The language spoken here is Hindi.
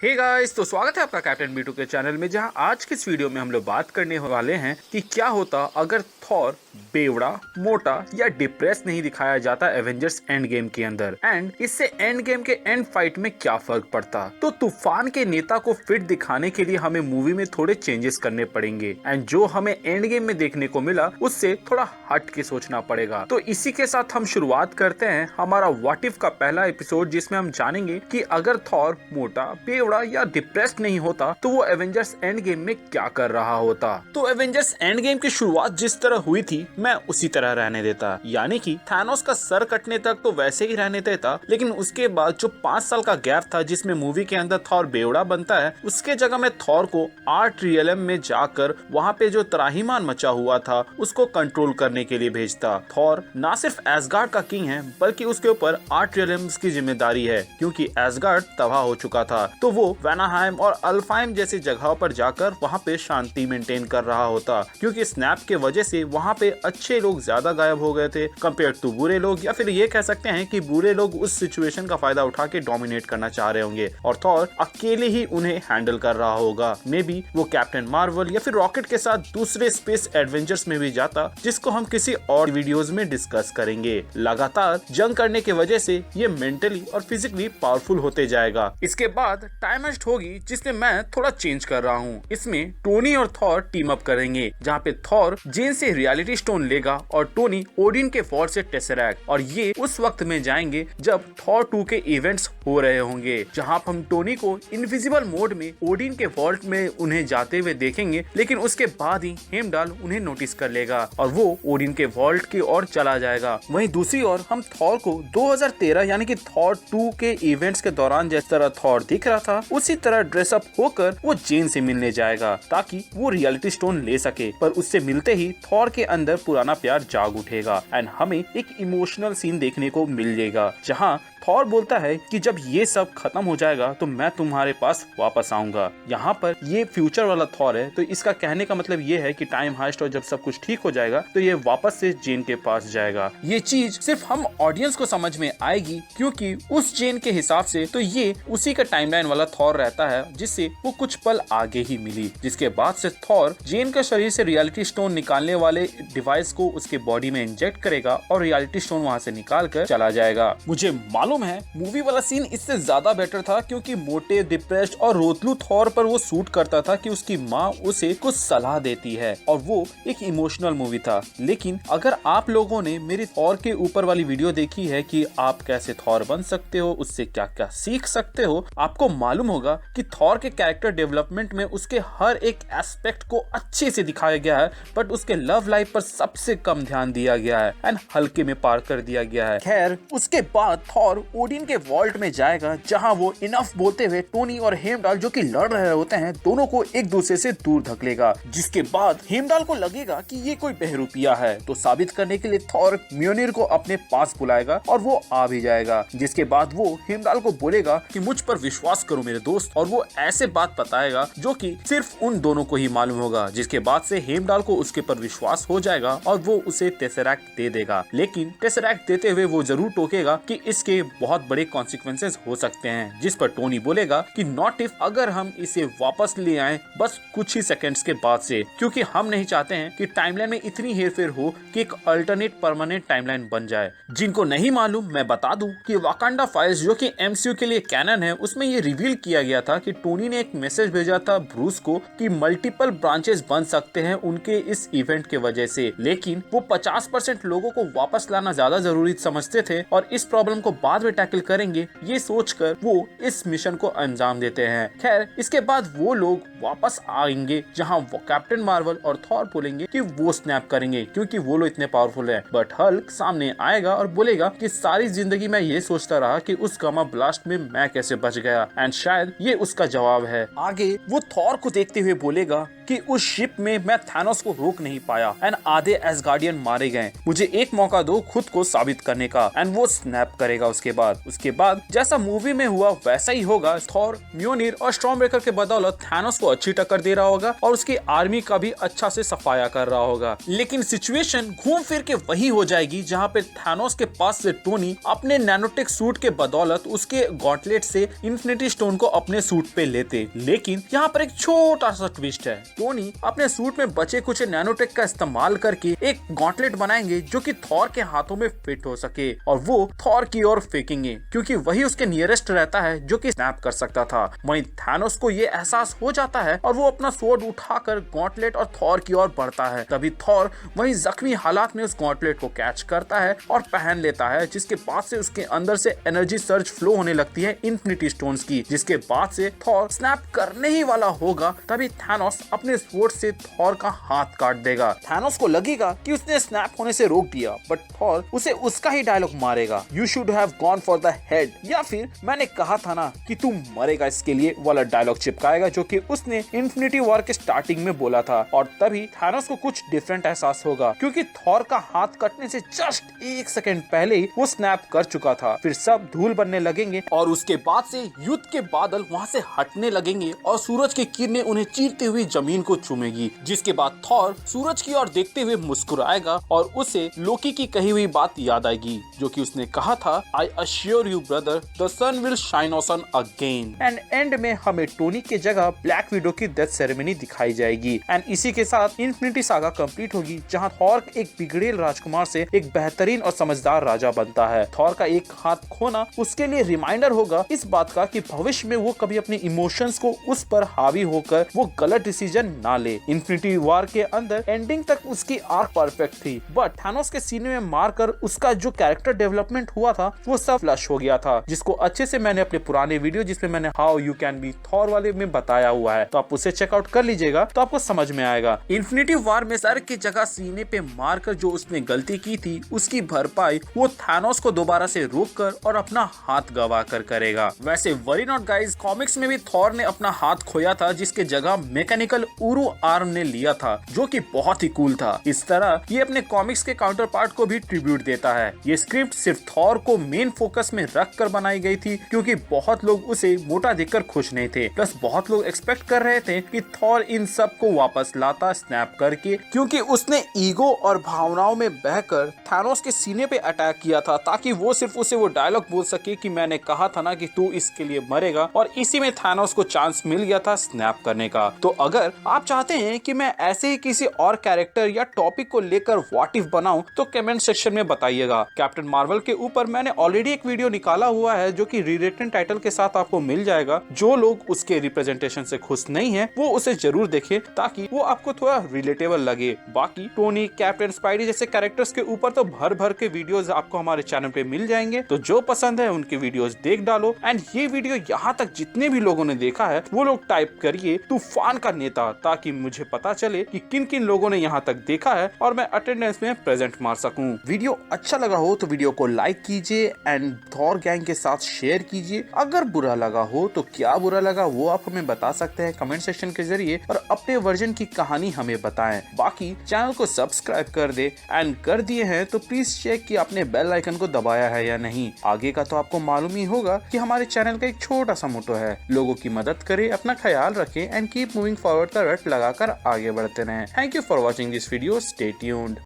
हे गाइस, तो स्वागत है आपका कैप्टन B2 के चैनल में, जहां आज की इस वीडियो में हम लोग बात करने वाले हैं कि क्या होता अगर थॉर बेवड़ा, मोटा या डिप्रेस नहीं दिखाया जाता एवेंजर्स एंड गेम के अंदर, एंड इससे एंड गेम के एंड फाइट में क्या फर्क पड़ता। तो तूफान के नेता को फिट दिखाने के लिए हमें मूवी में थोड़े चेंजेस करने पड़ेंगे, एंड जो हमें एंड गेम में देखने को मिला उससे थोड़ा हट के सोचना पड़ेगा। तो इसी के साथ हम शुरुआत करते हैं हमारा व्हाट इफ का पहला एपिसोड, जिसमें हम जानेंगे कि अगर थॉर मोटा, बेवड़ा या डिप्रेस्ड नहीं होता तो वो एवेंजर्स एंड गेम में क्या कर रहा होता। तो एवेंजर्स एंड गेम की शुरुआत जिस तरह हुई थी मैं उसी तरह रहने देता, यानी कि थानोस का सर कटने तक तो वैसे ही रहने देता, लेकिन उसके बाद जो 5 साल का गैप था जिसमें मूवी के अंदर थॉर बेवड़ा बनता है, उसके जगह में थॉर को आर्ट रियलम में जाकर वहाँ पे जो त्राहिमाम मचा हुआ था उसको कंट्रोल करने के लिए भेजता। थॉर ना सिर्फ एसगार्ड का किंग है बल्कि उसके ऊपर आर्ट रियलम्स की जिम्मेदारी है, क्योंकि एसगार्ड तबाह हो चुका था। तो वो वेनाहाइम और अल्फाइम जैसी जगहों पर जाकर वहाँ पे शांति मेंटेन कर रहा होता, क्योंकि स्नैप के वजह से वहाँ पे अच्छे लोग ज्यादा गायब हो गए थे कंपेयर टू बुरे लोग, या फिर ये कह सकते हैं कि बुरे लोग उस सिचुएशन का फायदा उठा के डोमिनेट करना चाह रहे होंगे और थॉर अकेले ही उन्हें हैंडल कर रहा होगा। मे बी वो कैप्टन मार्वल या फिर रॉकेट के साथ दूसरे स्पेस एडवेंचर्स में भी जाता, जिसको हम किसी और वीडियोस में डिस्कस करेंगे। लगातार जंग करने की वजह से ये मेंटली और फिजिकली पावरफुल होते जाएगा। इसके बाद टाइम हेस्ट होगी, जिसमें मैं थोड़ा चेंज कर रहा हूँ। इसमें टोनी और थॉर टीम अप करेंगे, जहाँ पे थॉर जेन से रियलिटी स्टोन लेगा और टोनी ओडिन के वॉल्ट से टेसरैक्ट, और ये उस वक्त में जाएंगे जब थॉर 2 के इवेंट्स हो रहे होंगे, जहाँ हम टोनी को इनविजिबल मोड में ओडिन के वॉल्ट में उन्हें जाते हुए देखेंगे। लेकिन उसके बाद ही हेमडाल उन्हें नोटिस कर लेगा और वो ओडिन के वॉल्ट की ओर चला जाएगा। वहीं दूसरी ओर हम थॉर को 2013 यानी कि थॉर 2 के इवेंट्स के दौरान जिस तरह थॉर दिख रहा था उसी तरह ड्रेसअप होकर वो जेन से मिलने जाएगा ताकि वो रियलिटी स्टोन ले सके। पर उससे मिलते ही थॉर के अंदर पुराना प्यार जाग उठेगा एंड हमें एक इमोशनल सीन देखने को मिल जाएगा, जहाँ थॉर बोलता है कि जब ये सब खत्म हो जाएगा तो मैं तुम्हारे पास वापस आऊंगा। यहाँ पर ये फ्यूचर वाला थॉर है, तो इसका कहने का मतलब ये है कि टाइम हाइस्ट और जब सब कुछ ठीक हो जाएगा तो ये वापस से जेन के पास जाएगा। ये चीज सिर्फ हम ऑडियंस को समझ में आएगी, क्योंकि उस जेन के हिसाब से तो ये उसी का टाइमलाइन वाला थॉर रहता है, जिससे वो कुछ पल आगे ही मिली। जिसके बाद से थॉर जेन का शरीर से रियलिटी स्टोन निकालने वाले डिवाइस को उसके बॉडी में इंजेक्ट करेगा और रियलिटी स्टोन वहाँ से निकाल कर चला जाएगा। मुझे मालूम है मूवी वाला सीन इससे ज्यादा बेटर था, क्योंकि मोटे, डिप्रेस्ड और रोतलू थॉर पर वो सूट करता था कि उसकी माँ उसे कुछ सलाह देती है और वो एक इमोशनल मूवी था। लेकिन अगर आप लोगों ने मेरी थॉर के ऊपर वाली वीडियो देखी है कि आप कैसे थॉर बन सकते हो, उससे क्या क्या सीख सकते हो, आपको मालूम होगा कि थॉर के कैरेक्टर डेवलपमेंट में उसके हर एक एस्पेक्ट को अच्छे से दिखाया गया है, बट उसके लव लाइफ पर सबसे कम ध्यान दिया गया है एंड हल्के में पार कर दिया गया है। खैर, उसके बाद थॉर ओडिन के वॉल्ट में जाएगा, जहां वो इनफ बोलते हुए टोनी और हेमडाल जो कि लड़ रहे होते हैं दोनों को एक दूसरे से दूर धकेलेगा। जिसके बाद हेमडाल को लगेगा कि ये कोई बहरूपिया है, तो साबित करने के लिए थॉर म्योनिर को अपने पास बुलाएगा और वो आ भी जाएगा। जिसके बाद वो हेमडाल को बोलेगा कि मुझ पर विश्वास करो मेरे दोस्त, और वो ऐसे बात बताएगा जो कि सिर्फ उन दोनों को ही मालूम होगा। जिसके बाद से हेमडाल को उसके पर विश्वास हो जाएगा और वो उसे टेसरैक्ट दे देगा, लेकिन टेसरैक्ट देते हुए वो जरूर टोकेगा कि इसके बहुत बड़े कॉन्सिक्वेंसेस हो सकते हैं। जिस पर टोनी बोलेगा कि नॉट इफ, अगर हम इसे वापस ले आए बस कुछ ही सेकंड्स के बाद से, क्योंकि हम नहीं चाहते हैं कि टाइमलाइन में इतनी हेरफेर हो कि एक अल्टरनेट परमानेंट टाइमलाइन बन जाए। जिनको नहीं मालूम मैं बता दूं कि वाकांडा फाइल्स जो कि एमसीयू के लिए कैनन है, उसमें ये रिवील किया गया था कि टोनी ने एक मैसेज भेजा था ब्रूस को कि मल्टीपल ब्रांचेस बन सकते हैं उनके इस इवेंट के वजह से, लेकिन वो 50% लोगों को वापस लाना ज्यादा जरूरी समझते थे और इस प्रॉब्लम को बाद में टैकल करेंगे ये सोचकर वो इस मिशन को अंजाम देते हैं। खैर, इसके बाद वो लोग वापस आएंगे, जहां वो कैप्टन मार्वल और थॉर बोलेंगे कि वो स्नैप करेंगे क्योंकि वो लोग इतने पावरफुल हैं। बट हल्क सामने आएगा और बोलेगा कि सारी जिंदगी मैं ये सोचता रहा कि उस गामा ब्लास्ट में मैं कैसे बच गया, एंड शायद ये उसका जवाब है। आगे वो थॉर को देखते हुए बोलेगा कि उस शिप में मैं थानोस को रोक नहीं पाया एंड आधे एसगार्डियन मारे गए। मुझे एक मौका दो खुद को साबित करने का। एंड वो स्नैप करेगा। उसके बाद जैसा मूवी में हुआ वैसा ही होगा। थॉर म्योनिर और स्टॉर्मब्रेकर के बदौलत थानोस को अच्छी टक्कर दे रहा होगा और उसकी आर्मी का भी अच्छा से सफाया कर रहा होगा। लेकिन सिचुएशन घूम फिर के वही हो जाएगी जहाँ पे थानोस के पास से टोनी अपने नैनोटेक सूट के बदौलत उसके गॉन्टलेट से इन्फिनिटी स्टोन को अपने सूट पे लेते। लेकिन यहाँ पर एक छोटा सा ट्विस्ट है। टोनी अपने सूट में बचे कुछ नैनोटेक का इस्तेमाल करके एक गॉन्टलेट बनाएंगे जो कि थॉर के हाथों में फिट हो सके और वो थॉर की ओर फेंकेंगे क्योंकि वही उसके नियरेस्ट रहता है जो कि स्नैप कर सकता था। वहीं थानोस को ये एहसास हो जाता है और वो अपना स्वॉर्ड उठाकर गॉन्टलेट और थॉर की ओर बढ़ता है। तभी थॉर वहीं जख्मी हालात में उस गॉन्टलेट को कैच करता है और पहन लेता है, जिसके बाद से उसके अंदर से एनर्जी सर्ज फ्लो होने लगती है इन्फिनिटी स्टोन्स की, जिसके बाद से थॉर स्नैप करने ही वाला होगा। तभी थानोस अपने स्वॉर्ड से थॉर का हाथ काट देगा। थानोस को लगेगा कि उसने स्नैप होने से रोक दिया, बट थॉर उसे उसका ही डायलॉग मारेगा, you should have gone for the head, या फिर मैंने कहा था ना कि तू मरेगा इसके लिए वाला डायलॉग चिपकाएगा जो कि उसने इन्फिनिटी वॉर के स्टार्टिंग में बोला था। और तभी थानोस को कुछ डिफरेंट एहसास होगा क्योंकि थॉर का हाथ कटने से जस्ट एक सेकंड पहले ही वो स्नैप कर चुका था। फिर सब धूल बनने लगेंगे और उसके बाद से युद्ध के बादल वहाँ से हटने लगेंगे और सूरज की किरणें उन्हें चीरते हुए जमीन को चूमेगी, जिसके बाद थॉर सूरज की ओर देखते हुए मुस्कुराएगा और उसे लोकी की कही हुई बात याद आएगी जो कि उसने कहा था, I assure you brother the sun will shine on sun again. And end में हमें टोनी के जगह ब्लैक विडो की डेथ सेरेमनी दिखाई जाएगी एंड इसी के साथ इन्फिनिटी सागा कंप्लीट होगी जहां थॉर एक बिगड़ेल राजकुमार से एक बेहतरीन और समझदार राजा बनता है। थॉर का एक हाथ खोना उसके लिए रिमाइंडर होगा इस बात का कि भविष्य में वो कभी अपने इमोशंस को उस पर हावी होकर वो गलत डिसीजन ना ले। इन्फिनिटी वॉर के अंदर एंडिंग तक उसकी आर्क परफेक्ट थी, बट थानोस के सीने में मारकर उसका जो कैरेक्टर डेवलपमेंट हुआ था वो सब फ्लश हो गया था, जिसको अच्छे से मैंने अपने पुराने वीडियो जिसमें मैंने how you can be Thor वाले में बताया हुआ है, तो आप उसे चेकआउट कर लीजिएगा तो आपको समझ में आएगा। इन्फिनिटी वॉर में सर की जगह सीने पे मारकर जो उसने गलती की थी उसकी भरपाई वो थानोस को दोबारा से रोककर और अपना हाथ गवा कर करेगा। वैसे वरी नॉट गाइस, कॉमिक्स में भी थॉर ने अपना हाथ खोया था जिसके जगह मैकेनिकल उरू आर्म ने लिया था जो कि बहुत ही कूल था। इस तरह ये अपने कॉमिक्स के काउंटर पार्ट को भी ट्रिब्यूट देता है। ये स्क्रिप्ट सिर्फ थॉर को मेन फोकस में रख कर बनाई गई थी क्योंकि बहुत लोग उसे मोटा देखकर खुश नहीं थे, प्लस बहुत लोग एक्सपेक्ट कर रहे थे कि थॉर इन सब को वापस लाता स्नैप करके, क्योंकि उसने ईगो और भावनाओं में बहकर थानोस के सीने पे अटैक किया था ताकि वो सिर्फ उसे वो डायलॉग बोल सके कि मैंने कहा था ना कि तू इसके लिए मरेगा, और इसी में थानोस को चांस मिल गया था स्नैप करने का। तो अगर आप चाहते हैं कि मैं ऐसे ही किसी और कैरेक्टर या टॉपिक को लेकर व्हाट इफ बनाऊं तो कमेंट सेक्शन में बताइएगा। कैप्टन मार्वल के ऊपर मैंने ऑलरेडी एक वीडियो निकाला हुआ है जो कि रीरिटन टाइटल के साथ आपको मिल जाएगा। जो लोग उसके रिप्रेजेंटेशन से खुश नहीं है वो उसे जरूर देखें ताकि वो आपको थोड़ा रिलेटेबल लगे। बाकी टोनी, कैप्टन स्पाइडी जैसे कैरेक्टर्स के ऊपर तो भर भर के वीडियोस आपको हमारे चैनल पे मिल जाएंगे, तो जो पसंद है उनके वीडियोस देख डालो। एंड ये वीडियो यहाँ तक जितने भी लोगों ने देखा है वो लोग टाइप करिए तूफान का नेता, ताकि मुझे पता चले कि किन किन लोगों ने यहाँ तक देखा है और मैं अटेंडेंस में प्रेजेंट मार सकूं। वीडियो अच्छा लगा हो तो वीडियो को लाइक कीजिए एंड थॉर गैंग के साथ शेयर कीजिए। अगर बुरा लगा हो तो क्या बुरा लगा वो आप हमें बता सकते हैं कमेंट सेक्शन के जरिए और अपने वर्जन की कहानी हमें बताएं। बाकी चैनल को सब्सक्राइब कर दे एंड कर दिए हैं तो प्लीज चेक कि आपने बेल आइकन को दबाया है या नहीं। आगे का तो आपको मालूम ही होगा कि हमारे चैनल का एक छोटा सा मोटो है, लोगों की मदद करें, अपना ख्याल रखें एंड कीप मूविंग फॉरवर्ड का रट लगाकर आगे बढ़ते रहें। Thank you for watching this video, stay tuned.